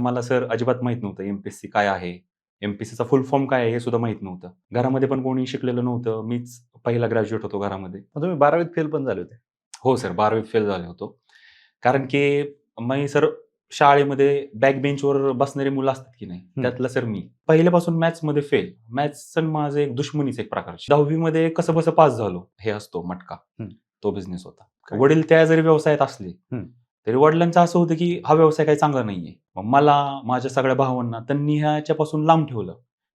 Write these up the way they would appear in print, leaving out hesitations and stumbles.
मला सर अजिबात माहीत नव्हतं एम-पी-एस-सी काय आहे? एम-पी-एस-सीचा फुल फॉर्म काय आहे? हे सुद्धा माहीत नव्हतं. घरामध्ये पण कोणी शिकलेलं नव्हतं. मीच पहिला ग्रॅज्युएट होतो घरामध्ये. मग तुम्ही 12वीत फेल पण झाले होते. हो सर, 12वीत फेल झालो होतो. कारण की मी सर शाळेमध्ये बॅक बेंचवर बसणारी मुलं असतात की नाही, हं. त्यातला सर मी. पहिल्यापासून मॅथ्समध्ये फेल. मॅथ्स माझं एक दुश्मनीच एक प्रकारची. 10वी मध्ये कसंबसं पास झालो. हे असतो मटका. हं. तो बिझनेस होता. काय? वडील त्या जरी व्यवसायात असले, हं. तरी वडिलांचं असं होतं की हा व्यवसाय काही चांगला नाहीये. मग मला, माझ्या सगळ्या भावांना त्यांनी ह्याच्यापासून लांब ठेवलं.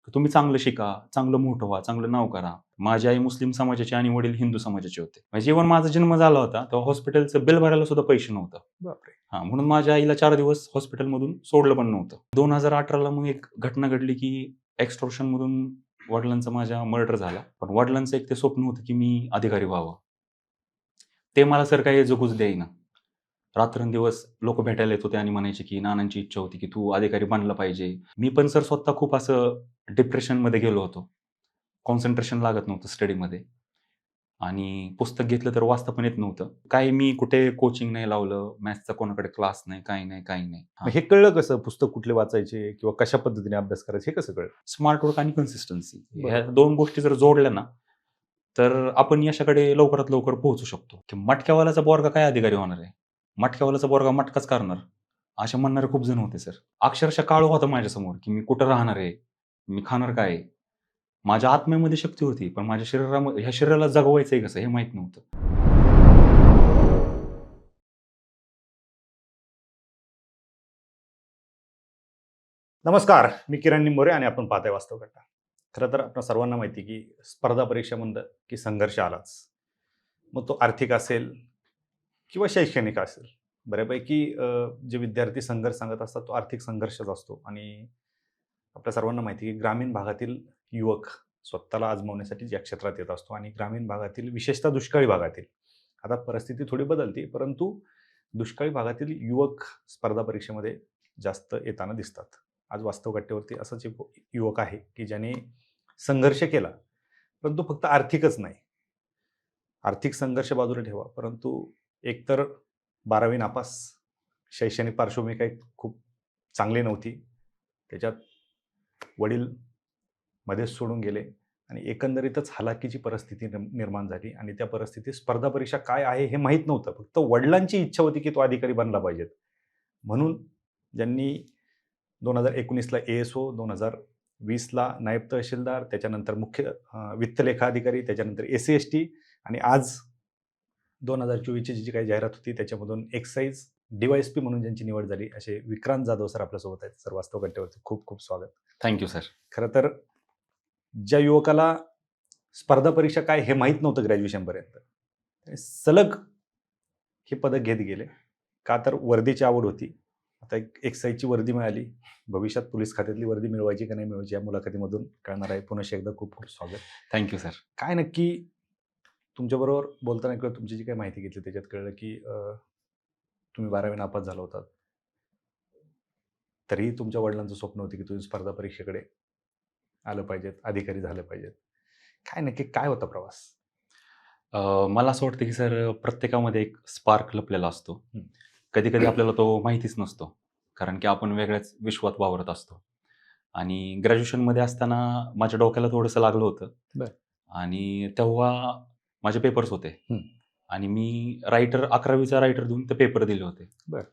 की तुम्ही चांगलं शिका, चांगलं मोठं व्हा, चांगलं नाव करा. माझी आई मुस्लिम समाजाची आणि वडील हिंदू समाजाचे होते. म्हणजे जेव्हा माझा जन्म झाला होता, तेव्हा हॉस्पिटलचं बिल भरायला सुद्धा पैसे नव्हतं. बापरे! म्हणून माझ्या आईला 4 दिवस हॉस्पिटलमधून सोडलं पण नव्हतं. 2018ला मग एक घटना घडली, की एक्स्टॉर्शनमधून वडिलांचा माझ्या मर्डर झाला. पण वडिलांचं एक ते स्वप्न होतं, की मी अधिकारी व्हावं. ते मला सर काही जगूच देईना. रात्रंदिवस लोकं भेटायला येत होते आणि म्हणायचे, की नानांची इच्छा होती, की तू अधिकारी बनला पाहिजे. मी पण सर स्वतः खूप असं डिप्रेशनमध्ये गेलो होतो. कॉन्सन्ट्रेशन लागत नव्हतं स्टडीमध्ये आणि पुस्तक घेतलं तर वाचता पण येत नव्हतं. काही मी कुठे कोचिंग नाही लावलं, मॅथ्सचा कोणाकडे क्लास नाही, काही नाही, काही नाही. मग हे कळलं कसं? पुस्तक कुठले वाचायचे किंवा कशा पद्धतीने अभ्यास करायचा हे कसं कळलं? स्मार्ट वर्क आणि कन्सिस्टन्सी ह्या बरोबर. 2 गोष्टी जर जोडल्या ना, तर आपण यशाकडे लवकरात लवकर पोहोचू शकतो. की मटक्यावाल्याचा पोरगा काय अधिकारी होणार आहे? मटक्यावाल्याचा पोरगा मटकाच करणार. असे म्हणणारे खूप जण होते सर. अक्षरशः काळोख होता माझ्यासमोर, की मी कुठं राहणार आहे? मी खाणार काय? माझ्या आत्म्यामध्ये शक्ती होती, पण माझ्या ह्या शरीराला जगवायचंय कसं हे माहीत नव्हतं. नमस्कार, मी किरण निंबोरे आणि आपण पाहताय वास्तव कट्टा. खरं तर आपल्या सर्वांना माहिती आहे, की स्पर्धा परीक्षा म्हणलं, की संघर्ष आलाच. मग तो आर्थिक असेल किंवा शैक्षणिक असेल. बऱ्यापैकी जे विद्यार्थी संघर्ष सांगत असतात, तो आर्थिक संघर्षच असतो आणि आपल्या सर्वांना माहिती आहे, की ग्रामीण भागातील युवक स्वतःला आजमावण्यासाठी या क्षेत्रात येत असतो आणि ग्रामीण भागातील विशेषतः दुष्काळी भागातील, आता परिस्थिती थोडी बदलते, परंतु दुष्काळी भागातील युवक स्पर्धा परीक्षेमध्ये जास्त येताना दिसतात. आज वास्तव कट्ट्यावरती असाच एक युवक आहे, की ज्याने संघर्ष केला, परंतु फक्त आर्थिकच नाही. आर्थिक संघर्ष बाजूला ठेवा, परंतु एकतर 12वी नापास, शैक्षणिक पार्श्वभूमी काही खूप चांगली नव्हती. त्याच्यात वडील मध्येच सोडून गेले आणि एकंदरीतच हलाखीची परिस्थिती निर्माण झाली आणि त्या परिस्थितीत स्पर्धा परीक्षा काय आहे हे माहीत नव्हतं. फक्त वडिलांची इच्छा होती, की तो अधिकारी बनला पाहिजे. म्हणून ज्यांनी 2019ला ए-एस-ओ, 2020ला नायब तहसीलदार, त्याच्यानंतर मुख्य वित्त लेखा अधिकारी, त्याच्यानंतर एस-सी-एस-टी आणि आज 2024ची जी काही जाहिरात होती त्याच्यामधून एक्साईज डी-वाय-एस-पी म्हणून ज्यांची निवड झाली, असे विक्रांत जाधव सर आपल्यासोबत आहेत. सर वास्तव कट्ट्यावरती खूप खूप स्वागत. Thank you sir. खरं तर ज्या युवकाला स्पर्धा परीक्षा काय हे माहीत नव्हतं ग्रॅज्युएशनपर्यंत, त्याने सलग हे पदक घेत गेले. का तर वर्दीची आवड होती. आता एक एक्साईजची वर्दी मिळाली. भविष्यात पोलीस खात्यातली वर्दी मिळवायची का नाही मिळवायची या मुलाखतीमधून कळणार आहे. पुन्हा एकदा खूप खूप स्वागत. Thank you sir. काय नक्की तुमच्याबरोबर बोलताना किंवा तुमची जी काही माहिती घेतली त्याच्यात कळलं, की तुम्ही 12वी नापास झाला होतात. तरीही तुमच्या वडिलांचं स्वप्न होतं, की तुम्ही स्पर्धा परीक्षेकडे आलं पाहिजेत, अधिकारी झालं पाहिजेत. काय नक्की काय होता प्रवास? मला असं वाटतं की सर प्रत्येकामध्ये एक स्पार्क लपलेला असतो. हं. कधी-कधी आपल्याला तो माहितीच नसतो. कारण की आपण वेगळ्याच विश्वात वावरत असतो. आणि ग्रॅज्युएशनमध्ये असताना माझ्या डोक्याला थोडंसं लागलं होतं. बरं. आणि तेव्हा माझे पेपर्स होते. हं. आणि मी रायटर 11वीचा रायटर देऊन ते पेपर दिले होते. बरं.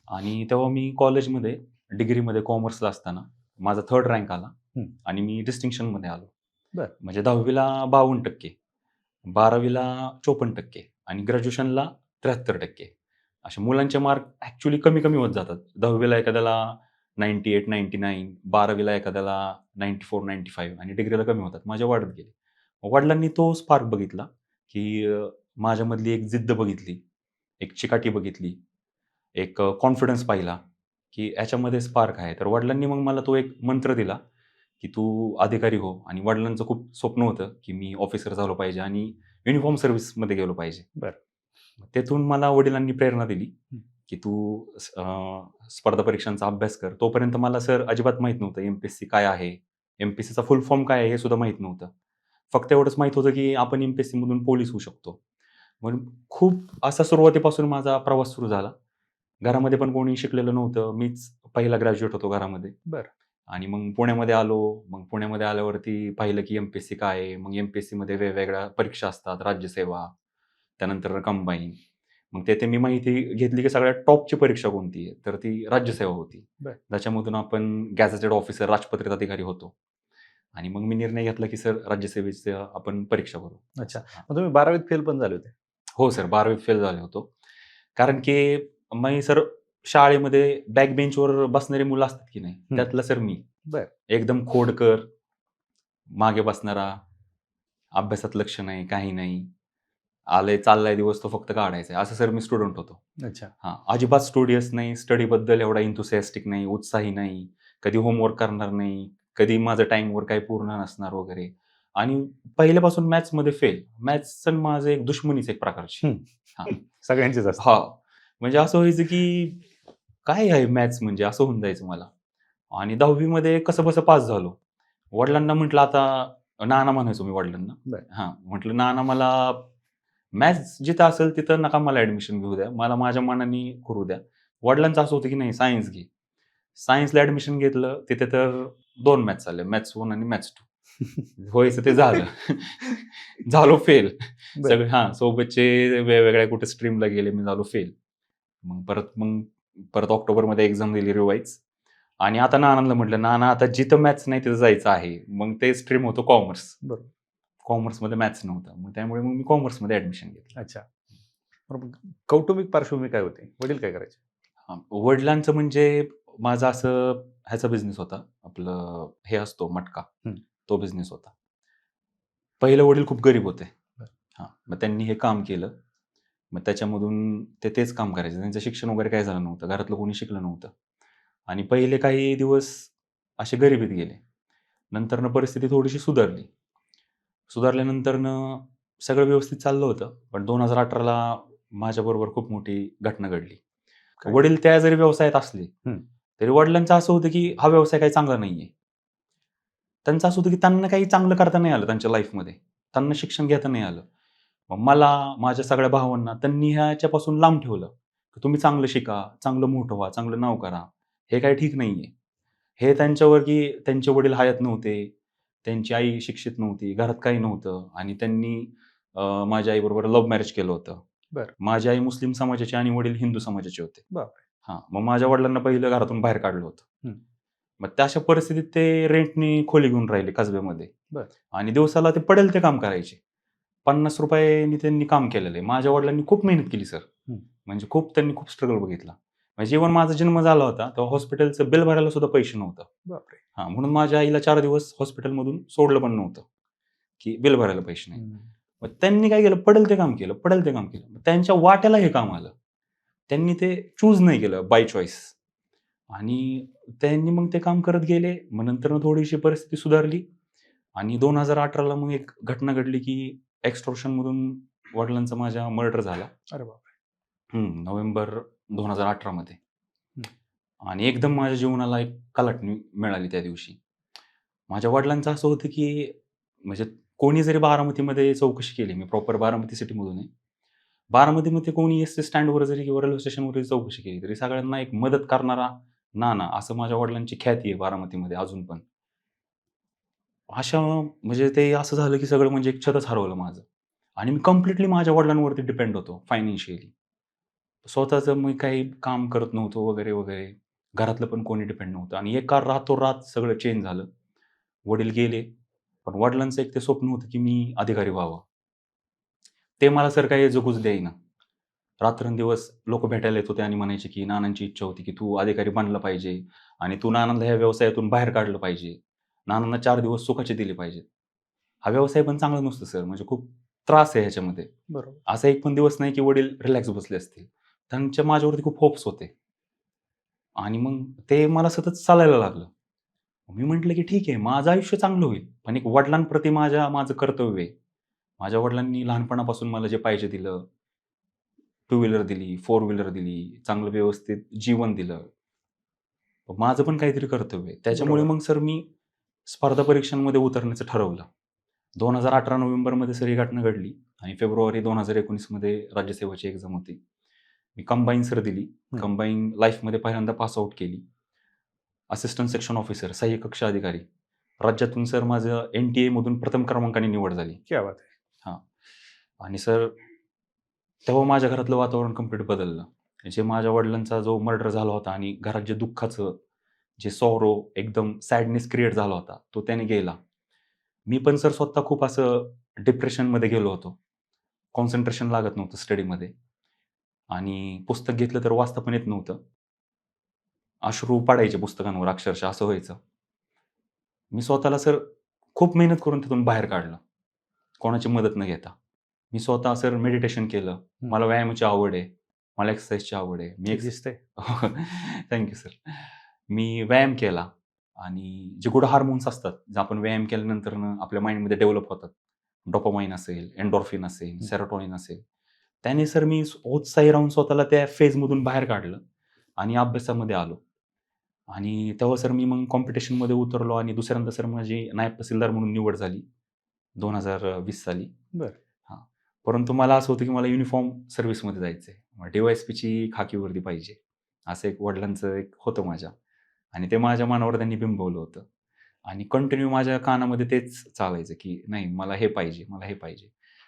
आणि तेव्हा मी कॉलेजमध्ये डिग्रीमध्ये कॉमर्सला असताना माझा 3rd रँक आला हं. आणि मी डिस्टिंक्शनमध्ये आलो. बरं. म्हणजे 10वीला 52%, 12वीला 54% आणि ग्रॅज्युएशनला 73%. असे मुलांचे मार्क ॲक्चुअली कमी-कमी होत जातात. 10वीला एखाद्याला 98, 99, 12वीला एखाद्याला 94, 95 आणि डिग्रीला कमी होतात. माझे वाढत गेले. वडिलांनी तो स्पार्क बघितला, की माझ्यामधली एक जिद्द बघितली, एक चिकाटी बघितली, एक कॉन्फिडन्स पाहिला, की ह्याच्यामध्ये स्पार्क आहे. तर वडिलांनी मग मला तो एक मंत्र दिला, की "तू अधिकारी हो." आणि वडिलांचं खूप स्वप्न होतं, की मी ऑफिसर झालो पाहिजे आणि युनिफॉर्म सर्व्हिसमध्ये गेलो पाहिजे. बरं. तेथून मला वडिलांनी प्रेरणा दिली, हं. की "तू स्पर्धा परीक्षांचा अभ्यास कर." तोपर्यंत मला सर अजिबात माहीत नव्हतं एम-पी-एस-सी काय आहे? एम-पी-एस-सीचा फुल फॉर्म काय आहे? हे सुद्धा माहीत नव्हतं. फक्त एवढंच माहीत होतं, की आपण एम-पी-एस-सीमधून पोलीस होऊ शकतो. म्हणून खूप असा सुरुवातीपासून माझा प्रवास सुरू झाला. घरामध्ये पण कोणी शिकलेलं नव्हतं. मीच पहिला ग्रॅज्युएट होतो घरामध्ये. बरं. आणि मग पुण्यामध्ये आलो. मग पुण्यामध्ये आल्यावरती पाहिलं की एम-पी-एस-सी काय आहे? मग एम-पी-एस-सीमध्ये वेगवेगळ्या परीक्षा असतात. राज्यसेवा, त्यानंतर कंबाईन. मग तेथे मी माहिती घेतली की सगळ्यात टॉपची परीक्षा कोणती आहे? तर ती राज्यसेवा होती. बरं. त्याच्यामधून आपण गॅझेटेड ऑफिसर, राजपत्रित अधिकारी होतो. आणि मग मी निर्णय घेतला की सर राज्यसेवेची आपण परीक्षा करू. अच्छा. हां. मग तुम्ही 12वीत फेल पण झाले होते. हो सर, 12वीत फेल झालो होतो. कारण की मी सर शाळेमध्ये बॅक बेंचवर बसणारी मुलं असतात की नाही, त्यातला सर मी. बरं. एकदम खोडकर, मागे बसणारा, अभ्यासात लक्ष नाही, काही नाही. आलंय चाललाय दिवस तो फक्त काढायचा आहे. असं सर मी स्टुडंट होतो. अच्छा. हां, अजिबात स्टुडियस नाही, स्टडीबद्दल एवढा एन्थुसियास्टिक नाही, उत्साही नाही, कधी होमवर्क करणार नाही, कधी माझं टाईमवर काही पूर्ण नसणार वगैरे. आणि पहिल्यापासून मॅथ्समध्ये फेल. मॅथ्स माझं एक दुश्मनीच एक प्रकारची. हां. सगळ्यांचेच असतात. हां. म्हणजे असं व्हायचं की काय आहे मॅथ्स म्हणजे असं होऊन जायचं मला. आणि 10वी मध्ये कसंबसं पास झालो. वडिलांना म्हटलं आता नाना म्हणायचो मी वडिलांना. बरं. हां, म्हटलं नाना मला मॅथ्स जिथं असेल तिथं नका मला ॲडमिशन घेऊ द्या. मला माझ्या मनाने करू द्या. वडिलांचं असं होतं की नाही सायन्स घे. सायन्सला ॲडमिशन घेतलं तिथे तर 2 मॅथ्स आले. मॅथ्स 1 आणि मॅथ्स 2. व्हायचं ते झालं. झालो फेल. बरं. सगळे हां, सोबतचे वेगवेगळ्या कुठे स्ट्रीमला गेले, मी झालो फेल. मग परत ऑक्टोबरमध्ये एक्झाम दिली रिवाईज. आणि आता नानांना म्हटलं, "नाना आता जिथं मॅथ्स नाही तिथं जायचं आहे." मग ते स्ट्रीम होतं कॉमर्स. बरोबर. कॉमर्समध्ये मॅथ्स नव्हतं. मग त्यामुळे मग मी कॉमर्समध्ये ॲडमिशन घेतलं. अच्छा. बरोबर. कौटुंबिक पार्श्वभूमी काय होती? वडील काय करायचे? हां, वडिलांचं म्हणजे माझा असं ह्याचा बिझनेस होता. आपलं हे असतो मटका, हं. तो बिझनेस होता. पहिले वडील खूप गरीब होते. बरं. हां, मग त्यांनी हे काम केलं. मग त्याच्यामधून ते तेच काम करायचे. त्यांचं शिक्षण वगैरे काही झालं नव्हतं. घरातलं कोणी शिकलं नव्हतं. आणि पहिले काही दिवस असे गरिबीत गेले. नंतरनं परिस्थिती थोडीशी सुधारली. सुधारल्यानंतरनं सगळं व्यवस्थित चाललं होतं. पण 2018ला माझ्याबरोबर खूप मोठी घटना घडली. काय? वडील त्या जरी व्यवसायात असले, हं. तरी वडिलांचं असं होतं, की हा व्यवसाय काही चांगला नाहीये. त्यांचं असं होतं, की त्यांना काही चांगलं करता नाही आलं त्यांच्या लाईफमध्ये. त्यांना शिक्षण घेता नाही आलं. मग मला, माझ्या सगळ्या भावांना त्यांनी ह्याच्यापासून लांब ठेवलं, की तुम्ही चांगलं शिका, चांगलं मोठं व्हा, चांगलं नाव करा. हे काही ठीक नाहीये. हे त्यांच्यावर, की त्यांचे वडील हयात नव्हते, त्यांची आई शिक्षित नव्हती, घरात काही नव्हतं आणि त्यांनी माझ्या आईबरोबर लव्ह मॅरेज केलं होतं. बरं. माझी आई मुस्लिम समाजाची आणि वडील हिंदू समाजाचे होते. बापरे! हां, मग माझ्या वडिलांना पहिलं घरातून बाहेर काढलं होतं. हं. मग त्या अशा परिस्थितीत ते रेंटनी खोली घेऊन राहिले कसब्यामध्ये. बरं. आणि दिवसाला ते पडेल ते काम करायचे. ₹50 नी त्यांनी काम केलेलं आहे. माझ्या वडिलांनी खूप मेहनत केली सर. हं. म्हणजे त्यांनी खूप स्ट्रगल बघितला. म्हणजे इव्हन माझा जन्म झाला होता, तेव्हा हॉस्पिटलचं बिल भरायला सुद्धा पैसे नव्हतं. बापरे! हां, म्हणून माझ्या आईला 4 दिवस हॉस्पिटलमधून सोडलं पण नव्हतं, की बिल भरायला पैसे नाही. हं. मग त्यांनी काय केलं, पडेल ते काम केलं, पडेल ते काम केलं. मग त्यांच्या वाट्याला हे काम आलं. त्यांनी ते चूज नाही केलं बाय चॉईस. आणि त्यांनी मग ते काम करत गेले. मग नंतर थोडीशी परिस्थिती सुधारली आणि 2018ला मग एक घटना घडली, की एक्स्टॉर्शनमधून वडिलांचा माझ्या मर्डर झाला. अरे बापरे! नोव्हेंबर 2018 मध्ये. हं. आणि एकदम माझ्या जीवनाला एक कलाटणी मिळाली त्या दिवशी. माझ्या वडिलांचं असं होतं, की म्हणजे कोणी जरी बारामतीमध्ये चौकशी केली, मी प्रॉपर बारामती सिटीमधून आहे. बारामतीमध्ये कोणी एसटी स्टँडवर जरी किंवा रेल्वे स्टेशनवर जरी चौकशी केली, तरी सगळ्यांना एक मदत करणारा नाना असं माझ्या वडिलांची ख्याती आहे बारामतीमध्ये अजून पण. अशा म्हणजे ते असं झालं, की सगळं म्हणजे एक छतच हरवलं माझं. आणि मी कंप्लीटली माझ्या वडिलांवरती डिपेंड होतो फायनान्शियली. स्वतःचं मी काही काम करत नव्हतो वगैरे, वगैरे. घरातलं पण कोणी डिपेंड नव्हतं आणि एका रातोरात सगळं चेंज झालं. वडील गेले, पण वडिलांचं एक ते स्वप्न होतं, की मी अधिकारी व्हावं. ते मला सर काही जगूच देईना. रात्रंदिवस लोकं भेटायला येत होते आणि म्हणायचे, की नानांची इच्छा होती, की तू अधिकारी बनला पाहिजे आणि तू नानांना ह्या व्यवसायातून बाहेर काढलं पाहिजे. नानांना 4 दिवस सुखाचे दिले पाहिजेत. हा व्यवसाय पण चांगला नसतो सर, म्हणजे खूप त्रास आहे ह्याच्यामध्ये. बरोबर. असा एक पण दिवस नाही, की वडील रिलॅक्स बसले असतील. त्यांच्या माझ्यावरती खूप होप्स होते आणि मग ते मला सतत चालायला लागलं. मी म्हटलं, की ठीक आहे, माझं आयुष्य चांगलं होईल, पण एक वडिलांप्रती माझं कर्तव्य आहे. माझ्या वडिलांनी लहानपणापासून मला जे पाहिजे दिलं, टू व्हीलर दिली, फोर व्हीलर दिली, चांगलं व्यवस्थित जीवन दिलं. माझं पण काहीतरी कर्तव्य आहे. त्याच्यामुळे बरोबर. मग सर मी स्पर्धा परीक्षांमध्ये उतरण्याचं ठरवलं. 2018 नोव्हेंबरमध्ये सर ही घटना घडली आणि फेब्रुवारी 2019 मध्ये राज्यसेवेची एक्झाम होती. मी कंबाईन सर दिली. हं. कंबाईन लाईफमध्ये पहिल्यांदा पास आउट केली असिस्टंट सेक्शन ऑफिसर, सहाय्यक कक्ष अधिकारी. राज्यातून सर माझं NTA मधून प्रथम क्रमांकाने निवड झाली. क्या बात आहे. हां. आणि सर तेव्हा माझ्या घरातलं वातावरण कंप्लीट बदललं. जे माझ्या वडिलांचा जो मर्डर झाला होता आणि घरात जे दुःखाचं, जे सॉरो, एकदम सॅडनेस क्रिएट झाला होता, तो त्याने गेला. मी पण सर स्वतः खूप असं डिप्रेशनमध्ये गेलो होतो. कॉन्सन्ट्रेशन लागत नव्हतं स्टडीमध्ये आणि पुस्तक घेतलं तर वाचता पण येत नव्हतं. अश्रू पडायचे पुस्तकांवर अक्षरशः असं व्हायचं. मी स्वतःला सर खूप मेहनत करून त्यातून बाहेर काढलं, कोणाची मदत न घेता. मी स्वतः सर मेडिटेशन केलं. मला व्यायामाची आवड आहे. मला एक्सरसाइजची आवड आहे. ते दिसतंय. Thank sir. मी व्यायाम केला आणि जे गुड हार्मोन्स असतात, जे आपण व्यायाम केल्यानंतर आपल्या माइंडमध्ये डेव्हलप होतात. डोपामाइन असेल, एंडोर्फिन असेल, सेरोटोनिन असेल. त्याने सर मी उत्साही राहून स्वतःला त्या फेजमधून बाहेर काढलं आणि अभ्यासामध्ये आलो. आणि तेव्हा सर मी मग कॉम्पिटिशनमध्ये उतरलो आणि दुसऱ्यांदा सर माझी नायब तहसीलदार म्हणून निवड झाली 2020 साली. बरं. हां. परंतु मला असं होतं की मला युनिफॉर्म सर्व्हिसमध्ये जायचं आहे. DYSPची खाकी वर्दी पाहिजे. असं एक वडिलांचं एक होतं माझ्या आणि ते माझ्या मनावर त्यांनी बिंबवलं होतं. आणि कंटिन्यू माझ्या कानामध्ये तेच चालायचं की नाही मला हे पाहिजे, मला हे पाहिजे.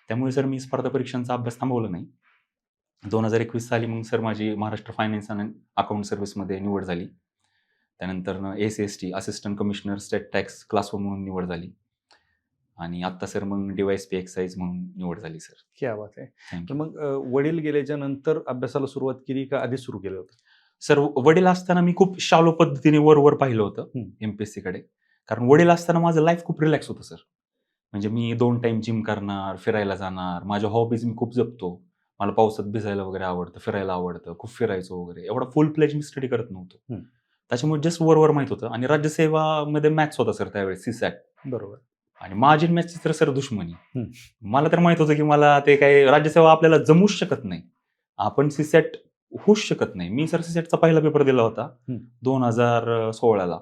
त्यामुळे सर मी स्पर्धा परीक्षांचा अभ्यास थांबवला नाही. 2021 साली मग सर माझी महाराष्ट्र फायनान्स आणि अकाउंट सर्व्हिसमध्ये निवड झाली. त्यानंतर ACST assistant commissioner state tax class 1 म्हणून निवड झाली. आणि आत्ता सर मग DYSP एक्साईज म्हणून निवड झाली सर. क्या बात आहे. थँक तर यू. मग वडील गेल्याच्या नंतर अभ्यासाला सुरुवात केली का आधीच सुरू केलं होतं? सर वडील असताना मी खूप शालो पद्धतीने वर पाहिलं होतं MPSCकडे. कारण वडील असताना माझं लाईफ खूप रिलॅक्स होतं सर. म्हणजे मी 2 टाईम जिम करणार, फिरायला जाणार. माझ्या हॉबीज मी खूप जपतो. मला पावसात भिजायला वगैरे आवडतं, फिरायला आवडतं, खूप फिरायचो वगैरे. एवढा फुल प्लेज मी स्टडी करत नव्हतो. त्याच्यामुळे जस्ट वर माहीत होतं आणि राज्यसेवामध्ये मॅथ्स होता सर त्यावेळेस CSAT. बरोबर. आणि माझी मॅथ्सची तर सर दुश्मनी. मला तर माहित होतं की मला ते काही राज्यसेवा आपल्याला जमूच शकत नाही. आपण CSAT होऊच शकत नाही. मी सर CSATचा पहिला पेपर दिला होता 2016ला.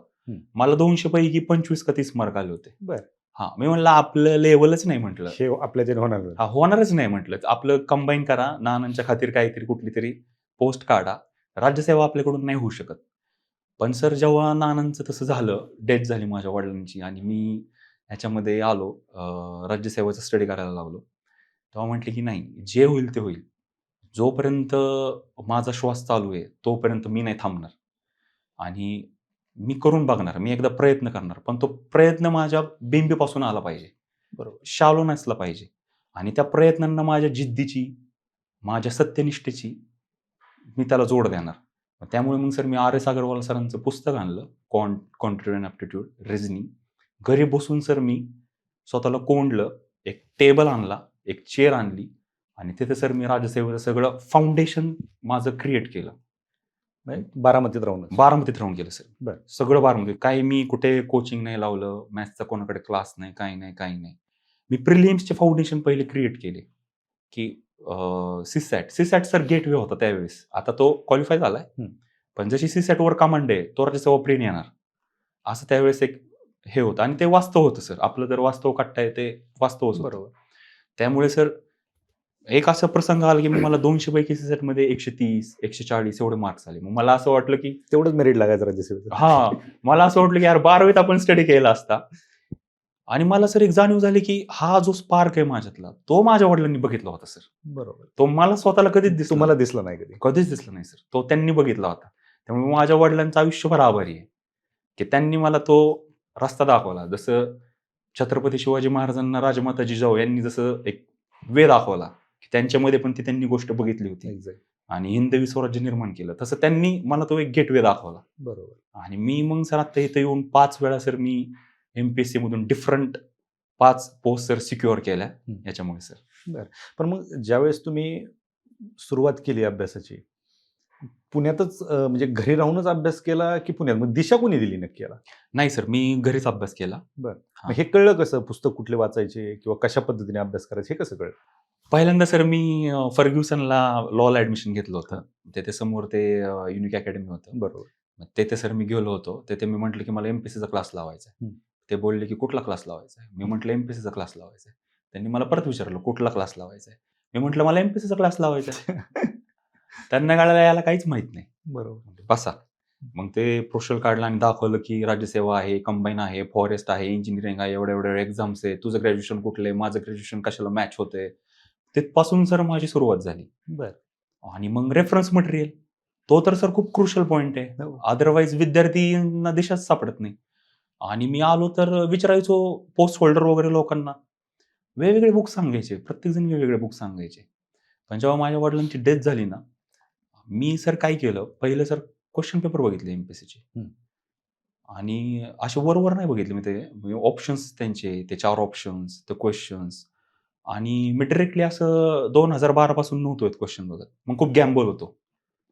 मला 200 पैकी 25 का 30 मार्क आले होते. बरं. हां, मी म्हणलं आपलं लेव्हलच नाही म्हटलं. हे आपल्याच्याने होणार नाही. हां, होणारच नाही म्हटलं. आपलं कंबाईन करा, नानांच्या खातीर काहीतरी कुठलीतरी पोस्ट काढा. राज्यसेवा आपल्याकडून नाही होऊ शकत. पण सर जेव्हा नानांचं तसं झालं, डेथ झाली माझ्या वडिलांची आणि मी ह्याच्यामध्ये आलो, राज्यसेवेचा स्टडी करायला लागलो. तेव्हा म्हटले की नाही, जे होईल ते होईल. जोपर्यंत माझा श्वास चालू आहे, तोपर्यंत मी नाही थांबणार. आणि मी करून बघणार. मी एकदा प्रयत्न करणार. पण तो प्रयत्न माझ्या बिंबीपासून आला पाहिजे. बरोबर. शालो नसला पाहिजे. आणि त्या प्रयत्नांना माझ्या जिद्दीची, माझ्या सत्यनिष्ठेची मी त्याला जोड देणार. त्यामुळे मग सर मी RS अगरवाल सरांचं पुस्तक आणलं, क्वांटिटेटिव्ह अँड ॲप्टिट्यूड, रिझनिंग. घरी बसून सर मी स्वतःला कोंडलं, एक टेबल आणला, एक चेअर आणली आणि तिथे सर मी राज्यसेवेचं सगळं फाउंडेशन माझं क्रिएट केलं. बारामतीत राहून. बारामतीत राहून केलं सर. बरं. सगळं बारामतीत. काही मी कुठे कोचिंग नाही लावलं, मॅथ्सचा कोणाकडे क्लास नाही, काही नाही. मी प्रिलिम्सचे फाउंडेशन पहिले क्रिएट केले, की CSAT सर गेटवे होता त्यावेळेस. आता तो क्वालिफाय झालाय. पण जशी CSAT वर कमांड आहे, तो राज्यसेवा प्लेन येणार. असं त्यावेळेस एक हे होतं आणि ते वास्तव होतं सर. आपलं जर वास्तव काढता ते वास्तवच होतं. बरोबर. त्यामुळे सर एक असा प्रसंग आला, की मला 200 पैकी CSAT मध्ये 130, 140 एवढे मार्क्स आले. मग मला असं वाटलं, की तेवढंच मेरिट लागायचं राज्यसेवेचं. हां, मला असं वाटलं, की यार 12वीत आपण स्टडी केला असता. आणि मला सर एक जाणीव झाली, की हा जो स्पार्क आहे माझ्यातला, तो माझ्या वडिलांनी बघितला होता सर. बरोबर. तो मला स्वतःला कधीच दिसला तुम्हाला दिसला नाही कधी. कधीच दिसला नाही सर. तो त्यांनी बघितला होता. त्यामुळे माझ्या वडिलांचं आयुष्यभर आभारी आहे, की त्यांनी मला तो रस्ता दाखवला. जसं छत्रपती शिवाजी महाराजांना राजमाता जिजाऊ यांनी जसं एक वे दाखवला, की त्यांच्यामध्ये पण ती त्यांनी गोष्ट बघितली होती एक्झॅक्ट. आणि हिंदवी स्वराज्य निर्माण केलं. तसं त्यांनी मला तो एक गेटवे दाखवला. बरोबर. आणि मी मग सर आता इथं येऊन 5 वेळा सर मी MPSC मधून डिफरंट 5 पोस्ट सर सिक्युअर केल्या याच्यामुळे सर. बरं. पण मग ज्यावेळेस तुम्ही सुरुवात केली अभ्यासाची, पुण्यातच म्हणजे घरी राहूनच अभ्यास केला की पुण्यात? मग दिशा कोणी दिली नक्की याला? नाही सर, मी घरीच अभ्यास केला. बरं. हां. मग हे कळलं कसं? पुस्तक कुठले वाचायचे किंवा कशा पद्धतीने अभ्यास करायचा हे कसं कळलं? पहिल्यांदा सर मी फर्ग्युसनला लॉला ॲडमिशन घेतलं होतं. तिथे समोर ते युनिक अकॅडमी होतं. बरोबर. मग तिथे सर मी गेलो होतो. तिथे मी म्हटलं, की मला MPSCचा क्लास लावायचा आहे. ते बोलले, की कुठला क्लास लावायचा आहे? मी म्हटलं MPSCचा क्लास लावायचा आहे. त्यांनी मला परत विचारलं, कुठला क्लास लावायचा आहे? मी म्हटलं मला MPSCचा क्लास लावायचा आहे. त्यांना कळालं याला काहीच माहीत नाही. बरोबर. बसा. मग ते प्रोशल काढलं आणि दाखवलं की राज्यसेवा आहे, कंबाईन आहे, फॉरेस्ट आहे, इंजिनिअरिंग आहे, एवढ्या एवढ्या एक्झाम्स आहे, तुझं ग्रॅज्युएशन कुठलं आहे, माझं ग्रॅज्युएशन कशाला मॅच होतंय. तिथपासून सर माझी सुरुवात झाली. बरं. आणि मग रेफरन्स मटेरियल, तो तर सर खूप क्रुशियल पॉइंट आहे. हो. अदरवाईज विद्यार्थ्यांना दिशाच सापडत नाही. आणि मी आलो तर विचारायचो पोस्ट होल्डर वगैरे लोकांना. वेगवेगळे बुक सांगायचे. प्रत्येकजण वेगवेगळे बुक सांगायचे. पण जेव्हा माझ्या वडिलांची डेथ झाली ना, मी सर काय केलं, पहिलं सर क्वेश्चन पेपर बघितले एम-पी-एस-सीचे. हं. आणि असे वर नाही बघितले मी ते ऑप्शन्स त्यांचे, ते 4 ऑप्शन्स, ते क्वेश्चन्स. आणि मी डायरेक्टली असं 2012 पासून नव्हतो क्वेश्चन बघत. मग खूप गॅम्बल होतो.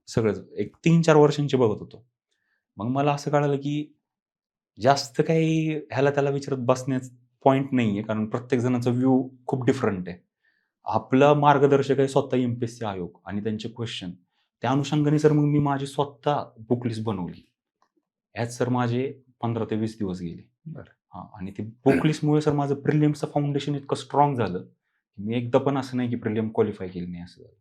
सगळंच एक 3-4 वर्षांचे बघत होतो. मग मला असं कळालं की जास्त काही ह्याला त्याला विचारत बसण्याचं पॉइंट नाहीये. कारण प्रत्येक जणाचा व्ह्यू खूप डिफरंट आहे. आपलं मार्गदर्शक आहे स्वतः एम-पी-एस-सी आयोग आणि त्यांचे क्वेश्चन. त्या अनुषंगाने सर मग मी माझी स्वतः बुक लिस्ट बनवली. ह्यात सर माझे 15 ते 20 दिवस गेले. बरं. हां, आणि ते बुक लिस्टमुळे सर माझं प्रिलिम्सचं फाउंडेशन इतकं स्ट्राँग झालं, की मी एकदा पण असं नाही की प्रिलिम क्वालिफाय केली नाही असं झालं.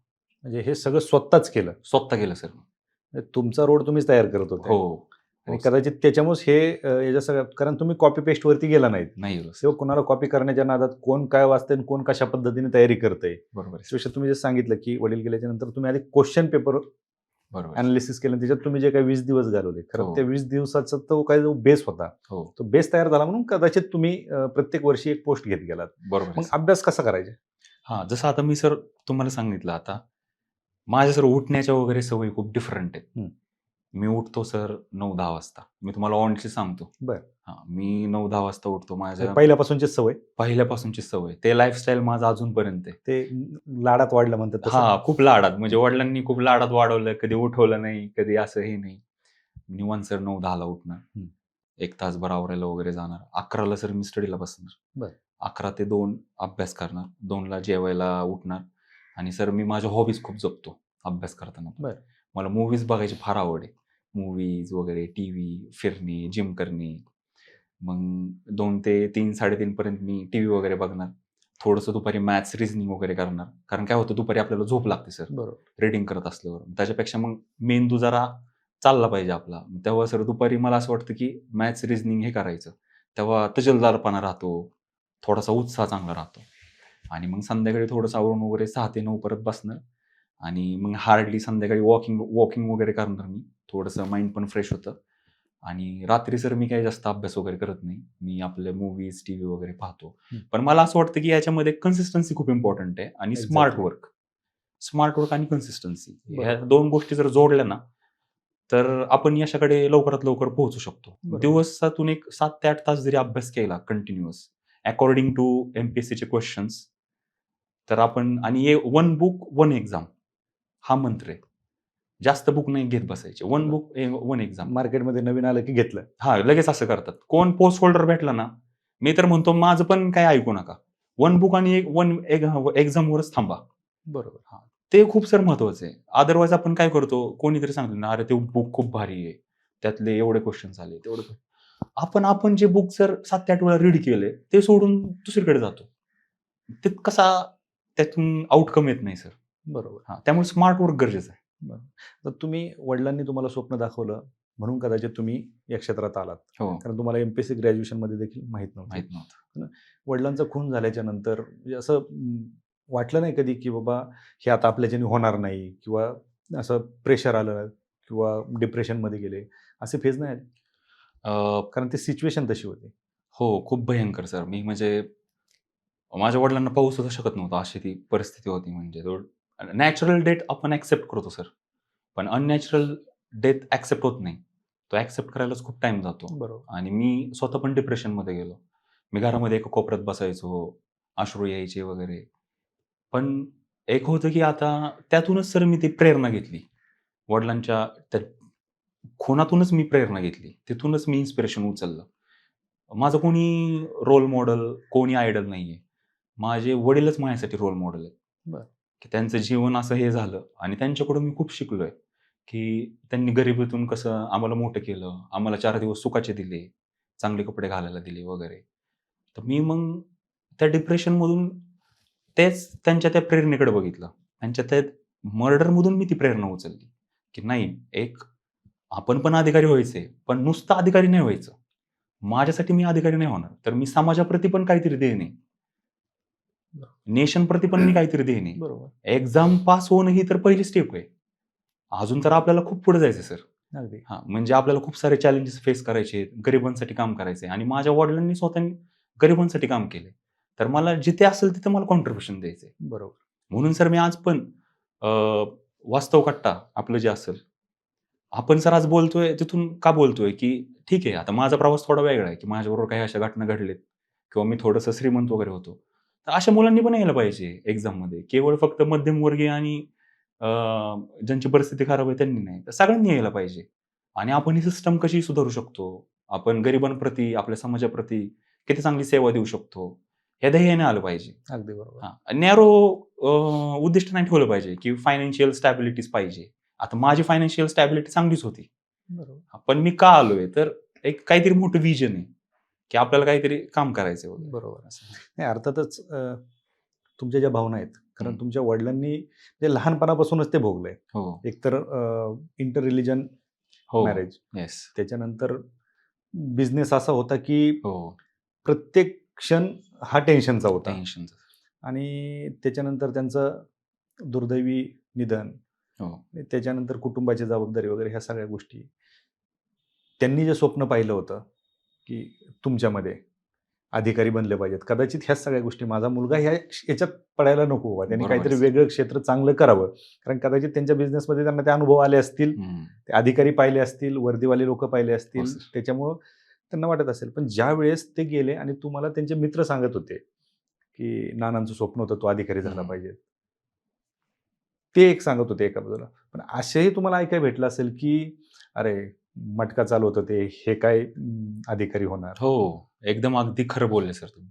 म्हणजे हे सगळं स्वतःच केलं. स्वतः केलं सर. म्हणजे तुमचा रोड तुम्हीच तयार करत होते. हो. आणि हो सर. कदाचित त्याच्यामुळेच हे याच्या सगळ्या कारण तुम्ही कॉपी पेस्ट वरती गेला नाहीत. नाही गेलो सर. किंवा कुणाला कॉपी करण्याच्या नादात कोण काय वाचतंय आणि कोण कशा पद्धतीने तयारी करतंय. बरोबर आहे सर. त्यापेक्षा तुम्ही जे सांगितलं की वडील गेल्याच्या नंतर तुम्ही आधी क्वेश्चन पेपर बरोबर आहे. अनालिसिस केलं. त्याच्यात तुम्ही जे काही 20 दिवस घालवले. खरं हो. त्या 20 दिवसाचा तो काही जो बेस होता. हो. तो बेस तयार झाला म्हणून कदाचित तुम्ही प्रत्येक वर्षी एक पोस्ट घेत गेलात. बरोबर आहे मग सर. अभ्यास कसा करायचे? हां, जसं आता मी सर तुम्हाला सांगितलं आता, माझ्या सर उठण्याच्या वगैरे सवयी खूप डिफरंट आहेत. हं. मी उठतो सर 9-10 वाजता. मी तुम्हाला ऑनेस्टली सांगतो. बरं. हां, मी 9-10 वाजता उठतो. माझ्या पहिल्यापासूनची सवय. पहिल्यापासूनची सवय. ते लाईफस्टाईल माझं अजूनपर्यंत आहे. ते लाडात वाढलं म्हणतात तसं. हां, खूप लाडात. म्हणजे वडिलांनी खूप लाडात वाढवलं. कधी उठवलं नाही, कधी असं हे नाही. निवांत सर 9-10ला उठणार. हं. 1 तासभर आवरायला वगैरे जाणार. 11ला सर मी स्टडीला बसणार. बरं. 11 ते 2 अभ्यास करणार. 2ला जेवायला उठणार आणि सर मी माझ्या हॉबीज खूप जपतो अभ्यास करताना. बरं. मला मूव्हीज बघायची फार आवड आहे. मूव्हीज वगैरे, टीव्ही, फिरणे, जिम करणे. मग 2 ते 3, 3:30 पर्यंत मी टीव्ही वगैरे बघणार. थोडंसं दुपारी मॅथ्स, रिझनिंग वगैरे करणार. कारण काय होतं दुपारी आपल्याला झोप लागते सर. बरोबर. रीडिंग करत असल्यावर. त्याच्यापेक्षा मग मेंदू जरा चालला पाहिजे आपला. तेव्हा सर दुपारी मला असं वाटतं, की मॅथ्स, रिझनिंग हे करायचं. तेव्हा तजलदारपणा राहतो. थोडासा उत्साह चांगला राहतो. आणि मग संध्याकाळी थोडंसं आवरून वगैरे 6 ते 9 परत बसणं आणि मग हार्डली संध्याकाळी वॉकिंग वगैरे करणार मी. थोडंसं माइंड पण फ्रेश होतं. आणि रात्री सर मी काही जास्त अभ्यास वगैरे करत नाही. मी आपल्या मूव्हीज, टीव्ही वगैरे पाहतो. हं. पण मला असं वाटतं, की याच्यामध्ये कन्सिस्टन्सी खूप इम्पॉर्टंट आहे आणि smart exactly. Work. Smart work आणि कन्सिस्टन्सी ह्या बरोबर. 2 गोष्टी जर जोडल्या ना, तर आपण यशाकडे लवकरात लवकर पोहोचू शकतो. बरोबर. दिवसातून एक 7 ते 8 तास जरी अभ्यास केला कंटिन्युअस अकॉर्डिंग टू एम-पी-एस-सीचे क्वेश्चन्स, तर आपण आणि वन बुक, वन एक्झाम हा मंत्र आहे. जास्त बुक नाही घेत बसायचे. One book, one exam. मार्केटमध्ये नवीन आलं की घेतलं. हां, लगेच असं करतात. कोण पोस्ट होल्डर भेटला ना, मी तर म्हणतो माझं पण काही ऐकू नका. वन बुक आणि वन एक्झामवरच थांबा. बरोबर. हां, ते खूप सर महत्वाचं आहे. अदरवाईज आपण काय करतो, कोणीतरी सांगितलं ना, "अरे, ते बुक खूप भारी आहे. त्यातले एवढे क्वेश्चन्स आले, तेवढे." आपण जे बुक जर 7 ते 8 वेळा रीड केले, ते सोडून दुसरीकडे जातो. ते कसा त्यातून आउटकम येत नाही सर. बरोबर. हां, त्यामुळे स्मार्ट वर्क गरजेचं आहे. बरं. तर तुम्ही वडिलांनी तुम्हाला स्वप्न दाखवलं म्हणून कदाचित तुम्ही या क्षेत्रात आलात. हो, कारण तुम्हाला एम-पी-एस-सी ग्रॅज्युएशनमध्ये देखील माहीत नव्हतं. माहीत नव्हतं. वडिलांचा खून झाल्याच्या नंतर म्हणजे असं वाटलं नाही कधी की बाबा हे आता आपल्याच्याने होणार नाही किंवा असं प्रेशर आलं किंवा डिप्रेशनमध्ये गेले असे फेज नाही आले? कारण ती सिच्युएशन तशी होती. हो, खूप भयंकर सर. मी म्हणजे माझ्या वडिलांना पाहू सुद्धा शकत नव्हतो, अशी ती परिस्थिती होती म्हणजे. नॅचरल डेथ आपण ॲक्सेप्ट करतो सर. पण अननॅचरल डेथ ॲक्सेप्ट होत नाही. तो ॲक्सेप्ट करायलाच खूप टाईम जातो. बरोबर. आणि मी स्वतः पण डिप्रेशनमध्ये गेलो. मी घरामध्ये एका कोपऱ्यात बसायचो, अश्रू यायचे वगैरे. पण एक होतं की आता त्यातूनच सर मी ती प्रेरणा घेतली. वडिलांच्या त्या खुनातूनच मी प्रेरणा घेतली. तिथूनच मी इन्स्पिरेशन उचललं. माझं कोणी रोल मॉडेल, कोणी आयडॉल नाहीये. माझे वडीलच माझ्यासाठी रोल मॉडेल आहेत. बरं. की त्यांचं जीवन असं हे झालं आणि त्यांच्याकडून मी खूप शिकलोय, की त्यांनी गरिबीतून कसं आम्हाला मोठं केलं, आम्हाला 4 दिवस सुखाचे दिले, चांगले कपडे घालायला दिले वगैरे. तर मी मग त्या डिप्रेशनमधून तेच त्यांच्या त्या प्रेरणेकडे बघितलं. त्यांच्या त्या मर्डरमधून मी ती प्रेरणा उचलली, की नाही एक आपण पण अधिकारी व्हायचंय, पण नुसतं अधिकारी नाही व्हायचं. माझ्यासाठी मी अधिकारी नाही होणार. तर मी समाजाप्रती पण काहीतरी देईन आहे. नेशनप्रती पण मी काहीतरी देईन आहे. बरोबर. एक्झाम पास होणं ही तर पहिली स्टेप आहे. अजून तर आपल्याला खूप पुढे जायचं सर. अगदी. हां, म्हणजे आपल्याला खूप सारे चॅलेंजेस फेस करायचे आहेत. गरिबांसाठी काम करायचं आहे आणि माझ्या वडिलांनी स्वतःनी गरिबांसाठी काम केलंय. तर मला जिथे असेल तिथे मला कॉन्ट्रिब्युशन द्यायचंय. बरोबर. म्हणून सर मी आज पण अ, वास्तव कट्टा आपलं जे असेल, आपण सर आज बोलतोय तिथून का बोलतोय, की ठीक आहे आता माझा प्रवास थोडा वेगळा आहे, की माझ्याबरोबर काही अशा घटना घडल्यात किंवा मी थोडंसं श्रीमंत वगैरे होतो. तर अशा मुलांनी पण यायला पाहिजे एक्झाममध्ये. केवळ फक्त मध्यमवर्गीय आणि अ, ज्यांची परिस्थिती खराब आहे त्यांनी नाही, तर सगळ्यांनी यायला पाहिजे. आणि आपण ही सिस्टम कशी सुधारू शकतो? आपण गरिबांप्रती, आपल्या समाजाप्रती किती चांगली सेवा देऊ शकतो? हे ध्येयाने आलं पाहिजे. अगदी बरोबर. हां, नॅरो उद्दिष्ट नाही ठेवलं पाहिजे, की फायनान्शियल स्टॅबिलिटीच पाहिजे. आता माझी फायनान्शियल स्टॅबिलिटी चांगलीच होती. बरोबर. पण मी का आलोय? तर एक काहीतरी मोठं व्हिजन आहे, की आपल्याला काहीतरी काम करायचंय वगैरे. बरोबर. असं. नाही अर्थातच तुमच्या ज्या भावना आहेत, कारण हं. तुमच्या वडिलांनी जे लहानपणापासूनच ते भोगलंय. हो, एकतर इंटर रिलिजन हो. Marriage, yes. त्याच्यानंतर बिझनेस असा होता, की हो. प्रत्येक क्षण हा टेन्शनचा होता टेन्शनचं. आणि त्याच्यानंतर त्यांचं दुर्दैवी निधन हो. आणि त्याच्यानंतर कुटुंबाची जबाबदारी वगैरे ह्या सगळ्या गोष्टी. त्यांनी जे स्वप्न पाहिलं होतं, की तुमच्यामध्ये अधिकारी बनले पाहिजेत. कदाचित ह्याच सगळ्या गोष्टी माझा मुलगा याच्यात पडायला नको बाबा. त्यांनी बरोबर काहीतरी आहे सर. वेगळं क्षेत्र चांगलं करावं. कारण कदाचित त्यांच्या बिझनेसमध्ये त्यांना ते अनुभव आले असतील. हं. ते अधिकारी पाहिले असतील, वर्दीवाले लोकं पाहिले हो असतील. सर. त्याच्यामुळं त्यांना वाटत असेल. पण ज्यावेळेस ते गेले आणि तुम्हाला त्यांचे मित्र सांगत होते, की नानांचं स्वप्न होतं तो अधिकारी झाला हं. पाहिजे. ते एक सांगत होते एका बाजूला. पण असेही तुम्हाला ऐकायला भेटलं असेल, की अरे मटका चालवत होते, हे काय अधिकारी होणार. हो. एकदम अगदी खरं बोलले सर तुम्ही.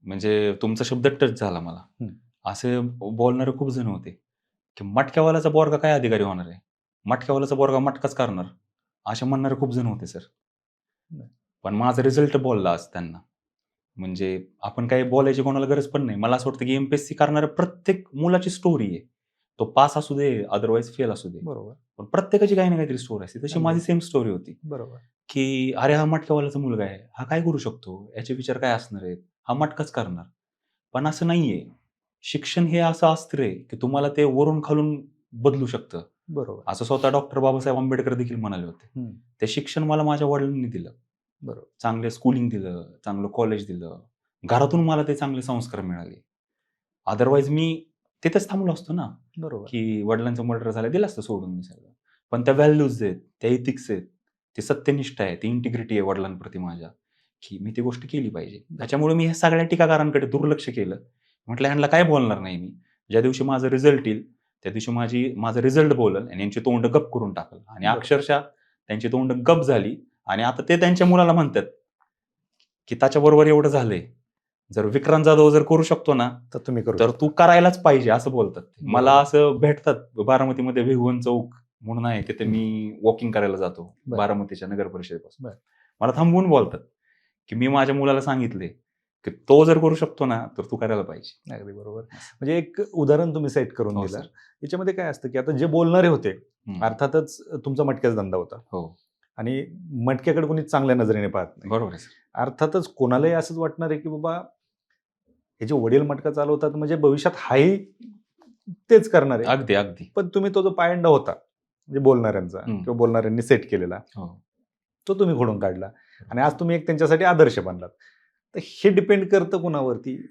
म्हणजे तुमचा शब्द टच झाला मला. हं. असे बोलणारे खूप जण होते, की मटक्यावाल्याचा पोरगा काय अधिकारी होणार आहे? मटक्यावाल्याचा पोरगा मटकाच करणार. असे म्हणणारे खूप जण होते सर. नाही. पण माझा रिझल्ट बोलला आज त्यांना. म्हणजे आपण काही बोलायची कोणाला गरज पण नाही. मला असं वाटतं, की एम-पी-एस-सी करणाऱ्या प्रत्येक मुलाची स्टोरी आहे. तो पास असू दे, अदरवाईज फेल असू दे. बरोबर. पण प्रत्येकाची काही ना काहीतरी स्टोरी असते. तशी अगदी. माझी सेम स्टोरी होती, बरोबर. की "अरे, हा मटक्यावाल्याचा मुलगा आहे. हा काय करू शकतो? याचे विचार काय असणार आहेत? हा मटकाच करणार." पण असं नाहीये. शिक्षण हे असं अस्त्र आहे, की तुम्हाला ते वरून खालून बदलू शकतं. बरोबर. असं स्वतः डॉक्टर बाबासाहेब आंबेडकर देखील म्हणाले होते. हं. ते शिक्षण मला माझ्या वडिलांनी दिलं. बरोबर. चांगलं स्कूलिंग दिलं, चांगलं कॉलेज दिलं. घरातून मला ते चांगले संस्कार मिळाले. अदरवाईज मी तिथेच थांबलो असतो ना, बरोबर. की वडिलांचं मर्डर झालं, दिलं असतं सोडून मी सगळं. पण त्या व्हॅल्यूज आहेत, त्या एथिक्स आहेत, ती सत्यनिष्ठा आहे, ती इंटिग्रिटी आहे वडिलांप्रती माझ्या, की मी ती गोष्ट केली पाहिजे. त्याच्यामुळे मी ह्या सगळ्या टीकाकारांकडे दुर्लक्ष केलं. म्हटलं ह्यांना काय बोलणार नाही मी. ज्या दिवशी माझा रिझल्ट येईल, त्या दिवशी माझा रिझल्ट बोलेल आणि यांची तोंड गप्प करून टाकल आणि बरोबर. अक्षरशः त्यांची तोंड गप्प झाली आणि आता ते त्यांच्या मुलाला म्हणतात, की त्याच्याबरोबर एवढं झालंय. जर विक्रांत जाधव जर करू शकतो ना, तर तुम्ही करू तर तू शकता. करायलाच पाहिजे असं बोलतात ते. मला बरोबर. असं भेटतात बारामतीमध्ये भिगवण चौक म्हणून आहे तिथे हं. मी वॉकिंग करायला जातो बरं. बारामतीच्या नगर परिषदेपासून. बरं. मला थांबवून बोलतात, की मी माझ्या मुलाला सांगितले, की तो जर करू शकतो ना, तर तू करायला पाहिजे. अगदी बरोबर. असं. म्हणजे एक उदाहरण तुम्ही सेट करून हो दिलं. सर. याच्यामध्ये काय असतं, की आता जे बोलणारे होते, हं. अर्थातच तुमचा मटक्याचा धंदा होता हो. आणि मटक्याकडे कोणी चांगल्या नजरेने पाहत नाही. बरोबर आहे सर. अर्थातच कोणालाही असंच वाटणार आहे, की बाबा हे जे वडील मटका चालवतात म्हणजे भविष्यात हाही तेच करणार आहे. अगदी, अगदी. पण तुम्ही तो जो पायंडा होता, म्हणजे बोलणाऱ्यांचा हं. किंवा बोलणाऱ्यांनी सेट केलेला, हो. तो तुम्ही खोडून काढला आणि आज तुम्ही एक त्यांच्यासाठी आदर्श बनलात. तर हे डिपेंड करतं कुणावरती.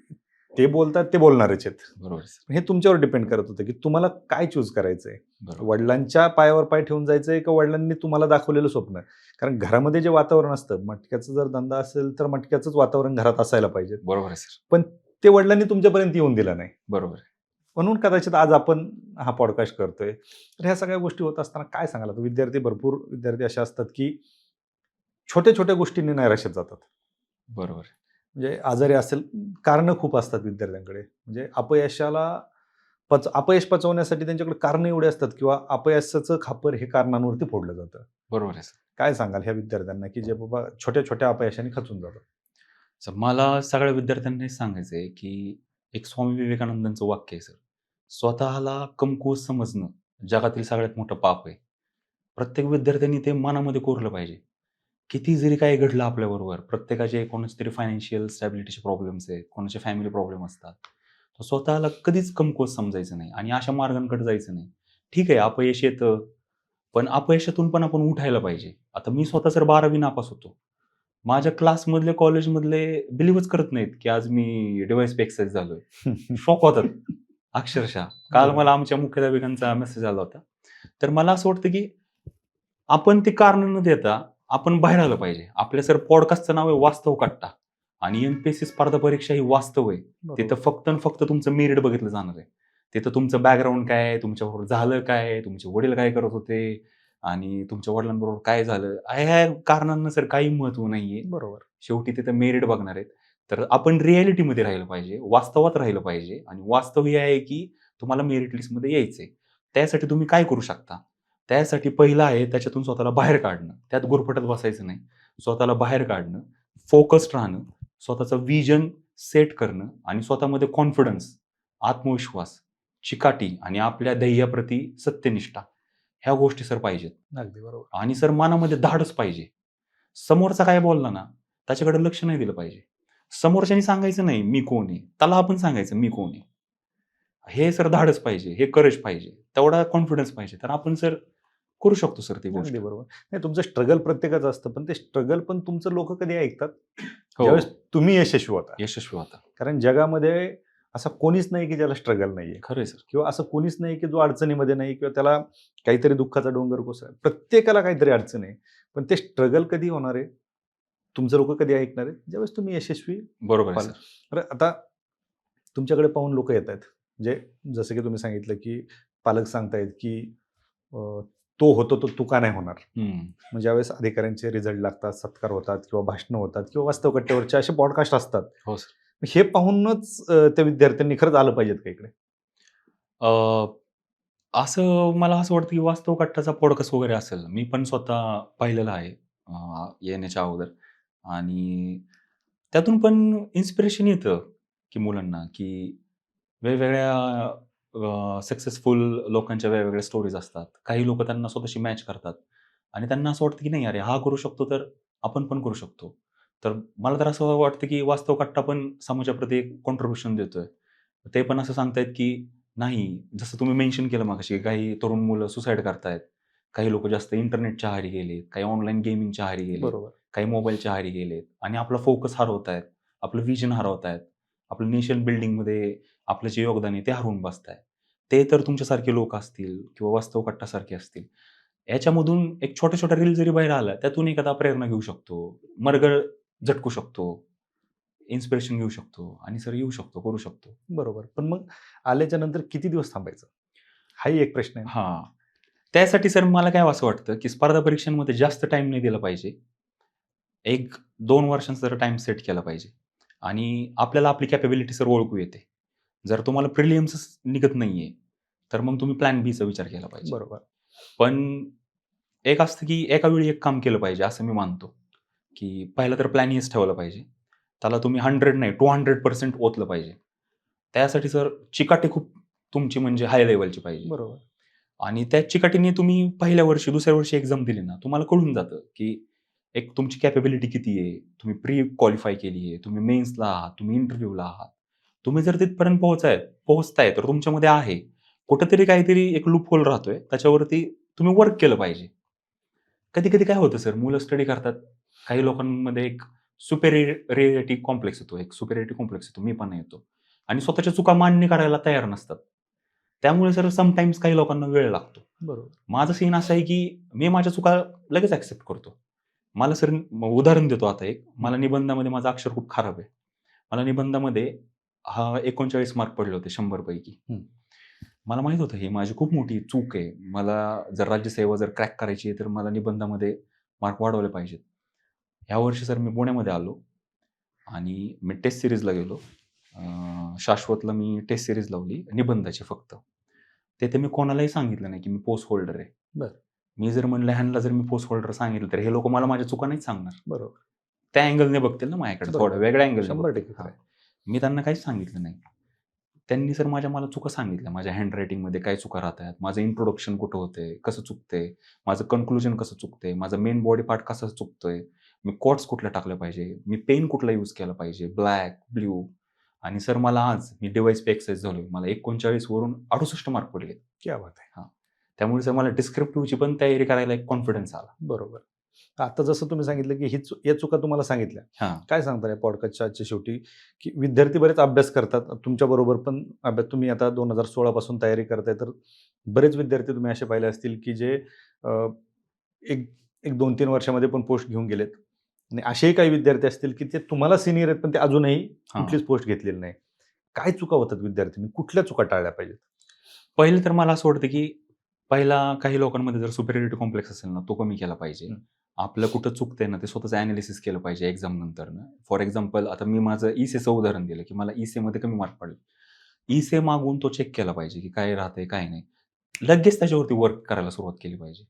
ते बोलतात ते बोलणारच आहेत. बरोबर आहे सर. हे तुमच्यावर डिपेंड करत होतं, की तुम्हाला काय चूज करायचंय. बरोबर. वडिलांच्या पायावर पाय ठेवून जायचंय का वडिलांनी तुम्हाला दाखवलेलं स्वप्न? कारण घरामध्ये जे वातावरण असतं, मटक्याचा जर धंदा असेल तर मटक्याचंच वातावरण घरात असायला पाहिजे. बरोबर आहे सर. पण ते वडिलांनी तुमच्यापर्यंत येऊन दिलं नाही. बरोबर आहे. म्हणून कदाचित आज आपण हा पॉडकास्ट करतोय. तर ह्या सगळ्या गोष्टी होत असताना काय सांगाल? आता भरपूर विद्यार्थी असे असतात, की छोट्या-छोट्या गोष्टींनी नैराश्यात जातात. बरोबर आहे. म्हणजे आजारी असेल, कारणं खूप असतात विद्यार्थ्यांकडे. म्हणजे अपयश पचवण्यासाठी त्यांच्याकडे कारणं एवढी असतात किंवा अपयशाचं खापर हे कारणांवरती फोडलं जातं. बरोबर आहे सर. काय सांगाल ह्या विद्यार्थ्यांना, की जे बाबा छोट्या-छोट्या अपयशाने खचून जातात? सर मला सगळ्या विद्यार्थ्यांना हे सांगायचं आहे, की एक स्वामी विवेकानंदांचं वाक्य आहे सर. स्वतःला कमकुवत समजणं जगातील सगळ्यात मोठं पाप आहे. प्रत्येक विद्यार्थ्यांनी ते मनामध्ये कोरलं पाहिजे. किती जरी काही घडलं आपल्याबरोबर, प्रत्येकाचे कोणाचे तरी फायनान्शियल स्टॅबिलिटीचे प्रॉब्लेम्स आहेत, कोणाचे फॅमिली प्रॉब्लेम असतात. तर स्वतःला कधीच कमकुवत समजायचं नाही आणि अशा मार्गांकडे जायचं नाही. ठीक आहे, अपयश येतं, पण अपयशातून पण आपण उठायला पाहिजे. आता मी स्वतः जर 12वी नापास होतो. माझ्या क्लासमधले, कॉलेजमधले बिलीव्हच करत नाहीत, की आज मी डिव्हाइस एक्सरसाइज झालोय. शॉक होतात अक्षरशः. काल बरोबर. मला आमच्या मुख्याध्यापकांचा मेसेज आला होता. तर मला असं वाटतं, की आपण ती कारणं न देता आपण बाहेर आलं पाहिजे. आपल्या सर पॉडकास्टचं नाव आहे वास्तव कट्टा आणि एम-पी-एस-सी स्पर्धा परीक्षा ही वास्तव आहे. तिथं बरोबर. फक्त आणि फक्त तुमचं मेरिट बघितलं जाणार आहे. तिथं तुमचं बॅकग्राऊंड काय आहे, तुमच्याबरोबर झालं काय, तुमचे वडील काय करत होते आणि तुमच्या वडिलांबरोबर काय झालं, ह्या कारणांना सर काही महत्त्व नाहीये. बरोबर. शेवटी तिथं मेरिट बघणार आहेत. तर आपण रिॲलिटीमध्ये राहिलं पाहिजे, वास्तवात राहिलं पाहिजे आणि वास्तव हे आहे, की तुम्हाला मेरिट लिस्टमध्ये यायचंय. त्यासाठी तुम्ही काय करू शकता? त्यासाठी पहिलं आहे त्याच्यातून स्वतःला बाहेर काढणं. त्यात गुरफटत बसायचं नाही. स्वतःला बाहेर काढणं, फोकस्ड राहणं, स्वतःचं व्हिजन सेट करणं आणि स्वतःमध्ये कॉन्फिडन्स, आत्मविश्वास, चिकाटी आणि आपल्या ध्येयाप्रती सत्यनिष्ठा ह्या गोष्टी सर पाहिजेत. अगदी बरोबर. आणि सर मनामध्ये धाडस पाहिजे. समोरचा काय बोलला ना, त्याच्याकडे लक्ष नाही दिलं पाहिजे. समोरच्यानी सांगायचं नाही, "मी कोण आहे?" त्याला आपण सांगायचं, "मी कोण आहे?" हे सर धाडस पाहिजे, हे करेज पाहिजे, तेवढा कॉन्फिडन्स पाहिजे. तर आपण सर करू शकतो सर ती गोष्ट. अगदी बरोबर. नाही, तुमचं स्ट्रगल प्रत्येकाचं असतं, पण ते स्ट्रगल पण तुमचं लोकं कधी ऐकतात? हो, ज्यावेळेस तुम्ही यशस्वी होता. यशस्वी होता. कारण जगामध्ये असं कोणीच नाही की ज्याला स्ट्रगल नाहीये खरं आहे सर. किंवा असं कोणीच नाही की जो अडचणीमध्ये नाही किंवा त्याला काहीतरी दुःखाचा डोंगर कोसळला. प्रत्येकाला काहीतरी अडचण आहे. पण ते स्ट्रगल कधी होणार आहे? तुमचं लोकं कधी ऐकणार आहेत? ज्यावेळेस तुम्ही यशस्वी बरोबर आहे व्हाल. सर. तर आता तुमच्याकडे पाहून लोकं येतायत. म्हणजे जसं की तुम्ही सांगितलं की पालक सांगतायत की अ, तो होतो तर तू का नाही होणार? हं. मग ज्यावेळेस अधिकाऱ्यांचे रिझल्ट लागतात, सत्कार होतात किंवा भाषणं होतात किंवा वास्तवकट्ट्यावरचे असे पॉडकास्ट असतात. हो सर. हे पाहूनच त्या विद्यार्थ्यांनी खरंच आलं पाहिजेत का इकडे? अ, असं मला असं वाटतं, की वास्तव कट्टाचा पॉडकास्ट वगैरे असेल. मी पण स्वतः पाहिलेला आहे येण्याच्या अगोदर आणि त्यातून पण इन्स्पिरेशन येतं, की मुलांना, की वेगवेगळ्या सक्सेसफुल लोकांच्या वेगवेगळ्या स्टोरीज असतात. काही लोकं त्यांना स्वतःशी मॅच करतात आणि त्यांना असं वाटतं, की नाही अरे हा करू शकतो तर आपण पण करू शकतो. तर मला तर असं वाटतं, की वास्तव कट्टा पण समाजाप्रती एक कॉन्ट्रिब्युशन देतोय. ते पण असं सांगतायत, की नाही, जसं तुम्ही मेन्शन केलं मगाशी, काही तरुण मुलं सुसाईड करतायत. काही लोकं जास्त इंटरनेटच्या आहारी गेलेत, काही ऑनलाईन गेमिंगच्या आहारी गेलेत, बरोबर. काही मोबाईलच्या आहारी गेलेत आणि आपला फोकस हरवतायत, आपलं व्हिजन हरवतायत, आपलं नेशन बिल्डिंगमध्ये आपलं जे योगदान आहे ते हरवून बसताय. ते तर तुमच्यासारखे लोक असतील किंवा वास्तव कट्टासारखे असतील. याच्यामधून एक छोट्या-छोट्या रील जरी बाहेर आल्या, त्यातून एखादा प्रेरणा घेऊ शकतो, मर्ग झटकू शकतो, इन्स्पिरेशन घेऊ शकतो आणि सर येऊ शकतो, करू शकतो. बरोबर. पण मग आल्याच्या नंतर किती दिवस थांबायचं? हाही एक प्रश्न आहे. हां. त्यासाठी सर मला काय असं वाटतं, की स्पर्धा परीक्षांमध्ये जास्त टाईम नाही दिला पाहिजे. 1-2 वर्षांचा जर टाईम सेट केला पाहिजे आणि आपल्याला आपली कॅपॅबिलिटी सर ओळखू येते. जर तुम्हाला प्रिलिम्सच निघत नाहीये, तर मग तुम्ही प्लॅन बीचा विचार केला पाहिजे. बरोबर. पण एक असतं, की एका वेळी एक काम केलं पाहिजे असं मी मानतो, की पहिला तर प्लॅन एच ठेवला पाहिजे. त्याला तुम्ही 100 नाही 200% ओतलं पाहिजे. त्यासाठी सर चिकाटी खूप तुमची म्हणजे हाय लेव्हलची पाहिजे. बरोबर. आणि त्या चिकाटीने तुम्ही पहिल्या वर्षी, दुसऱ्या वर्षी एक्झाम दिली ना, तुम्हाला कळून जातं, की एक तुमची कॅपॅबिलिटी किती आहे. तुम्ही प्री क्वालिफाय केली आहे. तुम्ही मेन्सला आहात. तुम्ही इंटरव्ह्यूला आहात. तुम्ही जर तिथपर्यंत पोहोचताय तर तुमच्यामध्ये आहे. कुठेतरी काहीतरी एक लूप होल राहतोय. त्याच्यावरती तुम्ही वर्क केलं पाहिजे. कधी-कधी काय होतं सर, मुलं स्टडी करतात. काही लोकांमध्ये एक सुपेरियरिटी कॉम्प्लेक्स येतो. एक सुपेरियरिटी कॉम्प्लेक्स येतो. मी पण येतो. आणि स्वतःच्या चुका मान्य करायला तयार नसतात. त्यामुळे सर समटाईम्स काही लोकांना वेळ लागतो. बरोबर. माझं सीन असं आहे, की मी माझ्या चुका लगेच ॲक्सेप्ट करतो. मला सर उदाहरण देतो आता एक. मला निबंधामध्ये माझं अक्षर खूप खराब आहे. मला निबंधामध्ये 39 मार्क पडले होते 100 पैकी. हं. मला माहीत होतं ही माझी खूप मोठी चूक आहे. मला जर राज्यसेवा जर क्रॅक करायची आहे, तर मला निबंधामध्ये मार्क वाढवले पाहिजेत. ह्यावर्षी सर मी पुण्यामध्ये आलो आणि मी टेस्ट सीरीजला गेलो. शाश्वतला मी टेस्ट सीरीज लावली निबंधाची फक्त. तिथे मी कोणालाही सांगितलं नाही, की मी पोस्ट होल्डर आहे. बरं. मी जर म्हणलं ह्यांना जर मी पोस्ट होल्डर सांगितलं, तर हे लोकं मला माझ्या चुका नाहीच सांगणार. बरोबर. त्या अँगलने बघतील ना माझ्याकडे, थोडं बरोबर. वेगळ्या अँगलने 100% बघतील. खरं हां. आहे. मी त्यांना काहीच सांगितलं नाही. त्यांनी सर मला चुका सांगितल्या. माझ्या हँडरायटिंगमध्ये काय चुका राहत आहेत, माझं इंट्रोडक्शन कुठं होतंय, कसं चुकतंय, माझं कन्क्लुजन कसं चुकतंय, माझं मेन बॉडी पार्ट कसं चुकतोय, मी क्वॉट्स कुठल्या टाकलं पाहिजे, मी पेन कुठला यूज केला पाहिजे, ब्लॅक, ब्लू. आणि सर मला आज मी डिव्हाइस पे एक्सरसाइज झालोय. मला 39 वरून 68 मार्क पडले. क्या बात आहे. हां. त्यामुळे सर मला डिस्क्रिप्टिव्हची पण तयारी करायला एक कॉन्फिडन्स आला. बरोबर. आता जसं तुम्ही सांगितलं, की या चुका तुम्हाला सांगितल्या. हां. काय सांगता या पॉडकास्टच्या आजच्या शेवटी, की विद्यार्थी बरेच अभ्यास करतात. तुमच्याबरोबर पण अभ्यास तुम्ही आता 2016 पासून तयारी करताय, तर बरेच विद्यार्थी तुम्ही असे पाहिले असतील, की जे अ, एक एक 2-3 वर्षामध्ये पण पोस्ट घेऊन गेलेत. आणि असेही काही विद्यार्थी असतील, की ते तुम्हाला सिनियर आहेत, पण ते अजूनही हां. कुठलीच पोस्ट घेतलेली नाही. काय चुका होतात विद्यार्थ्यांनी? कुठल्या चुका टाळल्या पाहिजेत? पहिलं तर मला असं वाटतं, की पहिला काही लोकांमध्ये जर सुपेरियरिटी कॉम्प्लेक्स असेल ना, तो कमी केला पाहिजे. हं. आपलं कुठं चुकतंय ना, ते स्वतःचं ॲनालिसिस केलं पाहिजे एक्झाम नंतरनं. फॉर एक्झाम्पल आता मी माझं ई-सेचं उदाहरण दिलं, की मला ई-सेमध्ये कमी मार्क पडले. ई-से मागून तो चेक केला पाहिजे, की काय राहतंय, काय नाही. लगेच त्याच्यावरती वर्क करायला सुरुवात केली पाहिजे.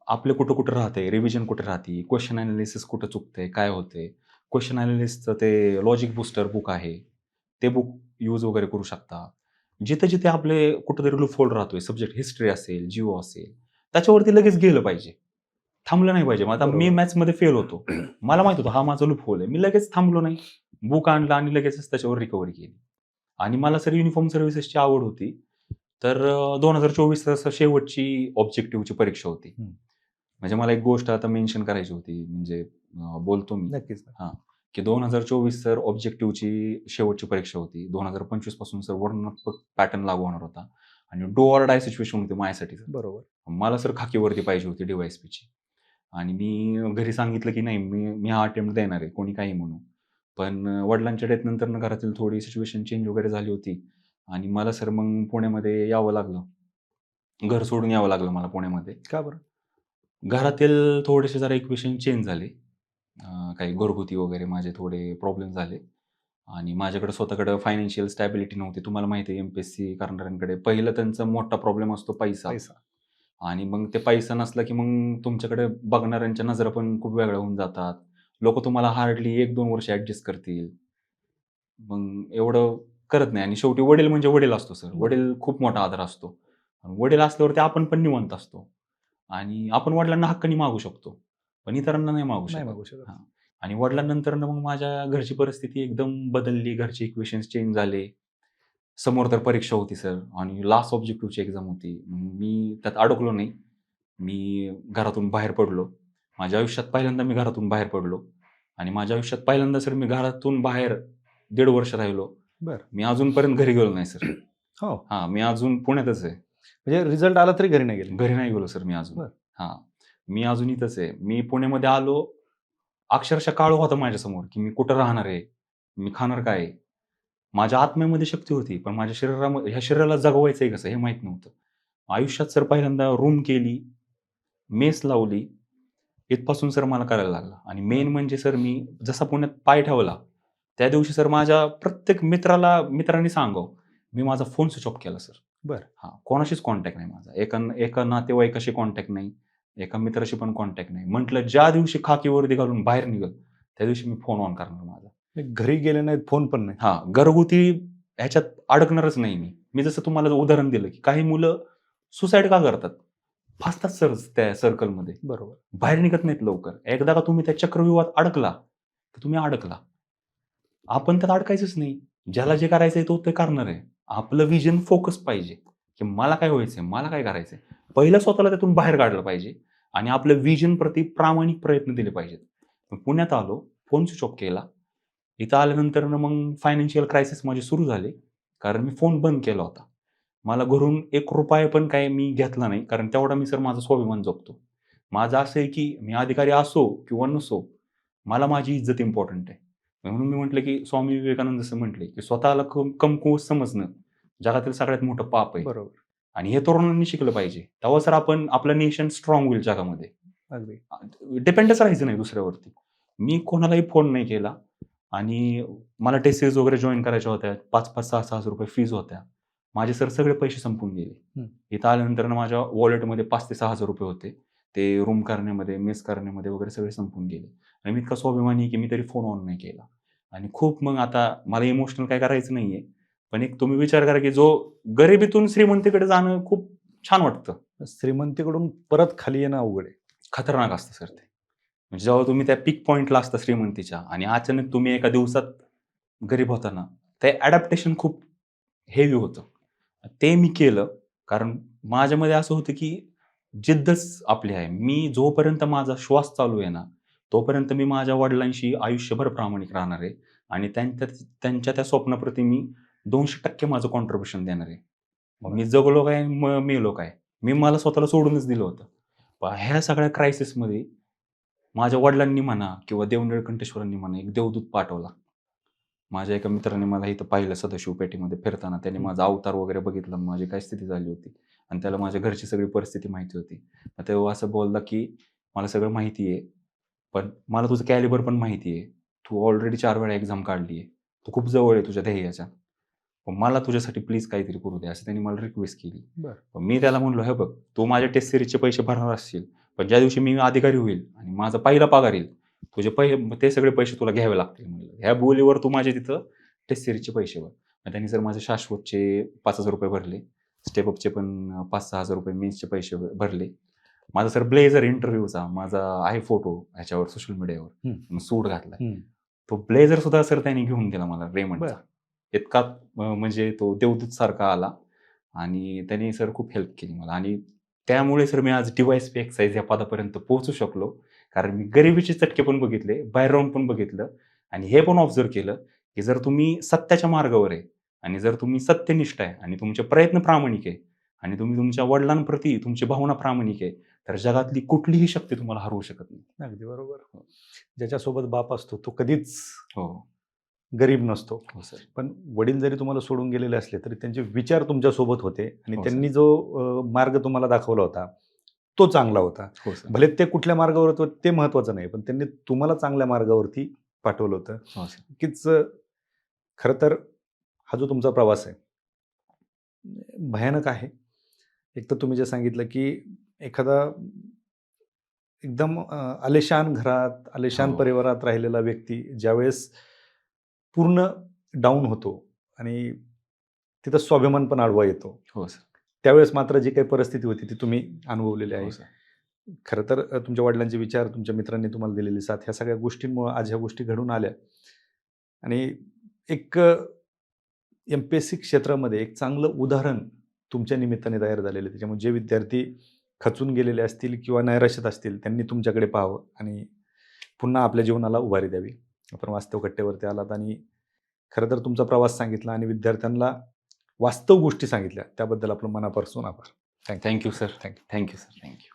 आपलं कुठं-कुठं राहतंय, रिव्हिजन कुठे राहते, क्वेशन एनालिसिस कुठं चुकतंय, काय होतंय. क्वेशन एनालिसिसचं ते लॉजिक बूस्टर बुक आहे. ते बुक यूज वगैरे करू शकता. जिथे-जिथे आपले कुठेतरी लूपहोल राहतोय, सब्जेक्ट हिस्ट्री असेल, जिओ असेल, त्याच्यावरती लगेच गेलं पाहिजे. थांबलं नाही पाहिजे. मग आता मी बरोबर. मॅथ्समध्ये फेल होतो. मला माहीत होतं हा माझा लूपहोल आहे. मी लगेच थांबलो नाही. बुक आणलं आणि लगेचच त्याच्यावर रिकव्हरी केली. आणि मला सर युनिफॉर्म सर्व्हिसेसची आवड होती. तर 2024 शेवटची ऑब्जेक्टिव्हची परीक्षा होती. हं. म्हणजे मला एक गोष्ट आता मेन्शन करायची होती. म्हणजे बोलतो मी. नक्कीच. हां, की 2024 सर ऑब्जेक्टिव्हची शेवटची परीक्षा होती. 2025 पासून सर वर्णनात्मक पॅटर्न लागू होणार होता आणि डू ऑर डाय सिच्युएशन होती माझ्यासाठी सर. बरोबर. मला सर खाकीवर्दी पाहिजे होती डी-वाय-एस-पीची. आणि मी घरी सांगितलं, की नाही मी हा अटेम्प्ट देणार आहे, कोणी काही म्हणू. पण वडिलांच्या डेथनंतरनं घरातील थोडी सिच्युएशन चेंज वगैरे झाली होती आणि मला सर मग पुण्यामध्ये यावं लागलं. घर सोडून यावं लागलं मला पुण्यामध्ये. का बरं? घरातील थोडेसे जरा इक्वेशन चेंज झाले. काही घरगुती वगैरे माझे थोडे प्रॉब्लेम झाले आणि माझ्याकडे स्वतःकडे फायनान्शियल स्टॅबिलिटी नव्हती. तुम्हाला माहिती आहे एम-पी-एस-सी करणाऱ्यांकडे पहिलं त्यांचा मोठा प्रॉब्लेम असतो पैसा. पैसा. आणि मग ते पैसा नसला, की मग तुमच्याकडे बघणाऱ्यांच्या नजरा पण खूप वेगळ्या होऊन जातात. लोकं तुम्हाला हार्डली 1-2 वर्ष ॲडजस्ट करतील. मग एवढं करत नाही आणि शेवटी वडील म्हणजे वडील असतो सर. वडील खूप मोठा आधार असतो. आणि वडील असल्यावरती आपण पण निवांत असतो. आणि आपण वडिलांना हक्काने मागू शकतो. पण इतरांना नाही मागू नाही शकत. मागू शकत. हां. आणि वडिलांनंतरनं मग माझ्या घरची परिस्थिती एकदम बदलली. घरचे इक्वेशन्स चेंज झाले. समोर तर परीक्षा होती सर आणि लास्ट ऑब्जेक्टिव्हची एक्झाम होती. मी त्यात अडकलो नाही. मी घरातून बाहेर पडलो. माझ्या आयुष्यात पहिल्यांदा मी घरातून बाहेर पडलो आणि माझ्या आयुष्यात पहिल्यांदा सर मी घरातून बाहेर 1.5 वर्ष राहिलो. बरं. मी अजूनपर्यंत घरी गेलो नाही सर. हो. हां, मी अजून पुण्यातच आहे. म्हणजे रिझल्ट आला तरी घरी नाही गेले. घरी नाही गेलो सर मी अजून. बरं. हां, मी अजून इथंच आहे. मी पुण्यामध्ये आलो, अक्षरशः काळोख होता माझ्यासमोर, की मी कुठं राहणार आहे? मी खाणार काय? माझ्या आत्म्यामध्ये शक्ती होती, पण माझ्या ह्या शरीराला जगवायचंय कसं हे माहीत नव्हतं. आयुष्यात सर पहिल्यांदा रूम केली, मेस लावली. इथपासून सर मला करायला लागलं आणि मेन म्हणजे सर मी जसा पुण्यात पाय ठेवला, त्या दिवशी सर माझ्या प्रत्येक मित्रांनी सांगावं, मी माझा फोन स्विच ऑफ केला सर. बरं. हां, कोणाशीच कॉन्टॅक्ट नाही माझा. एका नातेवाईकाशी कॉन्टॅक्ट नाही, एका मित्राशी पण कॉन्टॅक्ट नाही. म्हटलं ज्या दिवशी खाकी वर्दी घालून बाहेर निघेल, त्या दिवशी मी फोन ऑन करणार माझा. घरी गेले नाहीत, फोन पण नाही. हां, घरगुती ह्याच्यात अडकणारच नाही मी. मी जसं तुम्हाला उदाहरण दिलं, की काही मुलं सुसाईड का करतात? फसतात सर त्या सर्कलमध्ये. बरोबर. बाहेर निघत नाहीत लवकर. एकदा का तुम्ही त्या चक्रव्यूहात अडकला, तर तुम्ही अडकला. आपण त्यात अडकायचंच नाही. ज्याला जे करायचंय तो ते करणार आहे. आपलं व्हिजन फोकस पाहिजे, की मला काय व्हायचंय? मला काय करायचंय? पहिलं स्वतःला त्यातून बाहेर काढलं पाहिजे आणि आपल्या व्हिजन प्रती प्रामाणिक प्रयत्न दिले पाहिजेत. मग पुण्यात आलो, फोन स्विच ऑफ केला. इथं आल्यानंतरनं मग फायनान्शियल क्रायसिस माझे सुरू झाले. कारण मी फोन बंद केला होता. मला घरून ₹1 पण काही मी घेतला नाही. कारण तेवढा मी सर माझा स्वाभिमान जपतो. माझं असं आहे, की मी अधिकारी असो किंवा नसो, मला माझी इज्जत इम्पॉर्टंट आहे. म्हणून मी म्हटलं, की स्वामी विवेकानंद जसं म्हटले, की स्वतःला कमकुवत समजणं जगातील सगळ्यात मोठं पाप आहे. बरोबर. आणि हे तरुणांनी शिकलं पाहिजे. तेव्हा सर आपलं नेशन स्ट्राँग होईल जगामध्ये. अगदी. डिपेंडच राहायचं नाही दुसऱ्यावरती. मी कोणालाही फोन नाही केला आणि मला टेसेस वगैरे जॉइन करायच्या होत्या. 5-5, ₹6,000 फीज होत्या. माझे सर सगळे पैसे संपून गेले. हं. इथं आल्यानंतर माझ्या वॉलेटमध्ये ₹5,000 ते ₹6,000 होते. ते रूम करण्यामध्ये, मेस करण्यामध्ये वगैरे सगळे संपून गेले. आणि मी इतका स्वाभिमानी आहे, की मी तरी फोन ऑन नाही केला. आणि खूप मग आता मला इमोशनल काय करायचं नाहीये. पण एक तुम्ही विचार करा की जो गरिबीतून श्रीमंतीकडे जाणं खूप छान वाटतं. श्रीमंतीकडून परत खाली येणं अवघड आहे. खतरनाक असतं सर ते. म्हणजे जेव्हा तुम्ही त्या पीक पॉईंटला असता श्रीमंतीच्या आणि अचानक तुम्ही एका दिवसात गरीब होता ना, ते अडॅप्टेशन खूप हेवी होतं. ते मी केलं कारण माझ्यामध्ये असं होतं की जिद्दच आपली आहे. मी जोपर्यंत माझा श्वास चालू आहे ना, तोपर्यंत मी माझ्या वडिलांशी आयुष्यभर प्रामाणिक राहणार आहे आणि त्यांच्या त्या स्वप्नाप्रती मी 200% माझं कॉन्ट्रिब्युशन देणार आहे. मग मी जगलो काय, मेलो काय? मी मला स्वतःला सोडूनच दिलं होतं. पण ह्या सगळ्या क्रायसिसमध्ये माझ्या वडिलांनी म्हणा किंवा देव निळकंठेश्वरांनी म्हणा, एक देवदूत पाठवला. माझ्या एका मित्राने मला इथं पाहिलं सदाशिव पेठेमध्ये फिरताना. त्याने माझा अवतार वगैरे बघितला, माझी काय स्थिती झाली होती आणि त्याला माझ्या घरची सगळी परिस्थिती माहिती होती. मग तेव्हा असं बोलला, की "मला सगळं माहिती आहे, पण मला तुझं कॅलिबर पण माहिती आहे. तू ऑलरेडी 4 वेळा एक्झाम काढली आहे. तू खूप जवळ आहे तुझ्या ध्येयाच्या. पण मला तुझ्यासाठी प्लीज काहीतरी करू दे." असं त्यांनी मला रिक्वेस्ट केली. बरं. पण मी त्याला म्हणलो, "हे बघ, तू माझ्या टेस्ट सिरीजचे पैसे भरणार असशील, पण ज्या दिवशी मी अधिकारी होईल आणि माझा पहिला पगार येईल, तुझे ते सगळे पैसे तुला घ्यावे लागतील." म्हणलं. "ह्या बोलीवर तू माझे तिथं टेस्ट सिरीजचे पैसे भर." मग त्यांनी सर माझे शाश्वतचे ₹5,000 भरले. स्टेप अपचे पण ₹5,000-6,000 मेन्सचे पैसे भरले. माझा सर ब्लेझर इंटरव्ह्यूचा माझा आहे फोटो ह्याच्यावर सोशल मीडियावर. सूट घातलाय. तो ब्लेझर सुद्धा सर त्यांनी घेऊन दिला मला रेमंडचा. इतका म्हणजे तो देवदूत सारखा आला आणि त्यांनी सर खूप हेल्प केली मला आणि त्यामुळे सर मी आज डी-वाय-एस-पी एक्साईज या पदापर्यंत पोहोचू शकलो. कारण मी गरिबीचे चटके पण बघितले, बाहेर राहून पण बघितलं आणि हे पण ऑब्झर्व्ह केलं, की जर तुम्ही सत्याच्या मार्गावर आहे आणि जर तुम्ही सत्यनिष्ठ आहे आणि तुमचे प्रयत्न प्रामाणिक आहे आणि तुम्ही तुमच्या वडिलांप्रती तुमची भावना प्रामाणिक आहे, तर जगातली कुठलीही शक्ती तुम्हाला हरवू शकत नाही. अगदी बरोबर. ज्याच्यासोबत बाप असतो तो कधीच हो, गरीब नसतो. हो सर. पण वडील जरी तुम्हाला सोडून गेलेले असले तरी त्यांचे विचार तुमच्यासोबत होते आणि हो, त्यांनी जो मार्ग तुम्हाला दाखवला होता तो चांगला होता. हो सर. भले ते कुठल्या मार्गावर होतं ते महत्त्वाचं नाही, पण त्यांनी तुम्हाला चांगल्या मार्गावरती पाठवलं होतं. हो सर. नक्कीच खरं तर हा जो तुमचा प्रवास आहे भयानक आहे. एक तर तुम्ही जे सांगितलं की एखादा एकदम आलिशान घरात, आलिशान हो. परिवारात राहिलेला व्यक्ती ज्यावेळेस पूर्ण डाऊन होतो आणि तिथं स्वाभिमान पण आडवा येतो. हो सर. त्यावेळेस मात्र जी काही परिस्थिती होती ती तुम्ही अनुभवलेली आहे. हो सर. खरं तर तुमच्या वडिलांचे विचार, तुमच्या मित्रांनी तुम्हाला दिलेली साथ, ह्या सगळ्या गोष्टींमुळं आज ह्या गोष्टी घडून आल्या आणि एक एम-पी-एस-सी क्षेत्रामध्ये एक चांगलं उदाहरण तुमच्या निमित्ताने तयार झालेलं आहे. त्याच्यामुळे जे विद्यार्थी खचून गेलेले असतील किंवा नैराश्यात असतील त्यांनी तुमच्याकडे पाहावं आणि पुन्हा आपल्या जीवनाला उभारी द्यावी. आपण वास्तव कट्ट्यावरती आलात आणि खरं तर तुमचा प्रवास सांगितला आणि विद्यार्थ्यांना वास्तव गोष्टी सांगितल्या त्याबद्दल आपलं मनापासून आभार. Thank you sir. Thank you. Thank you sir. Thank you.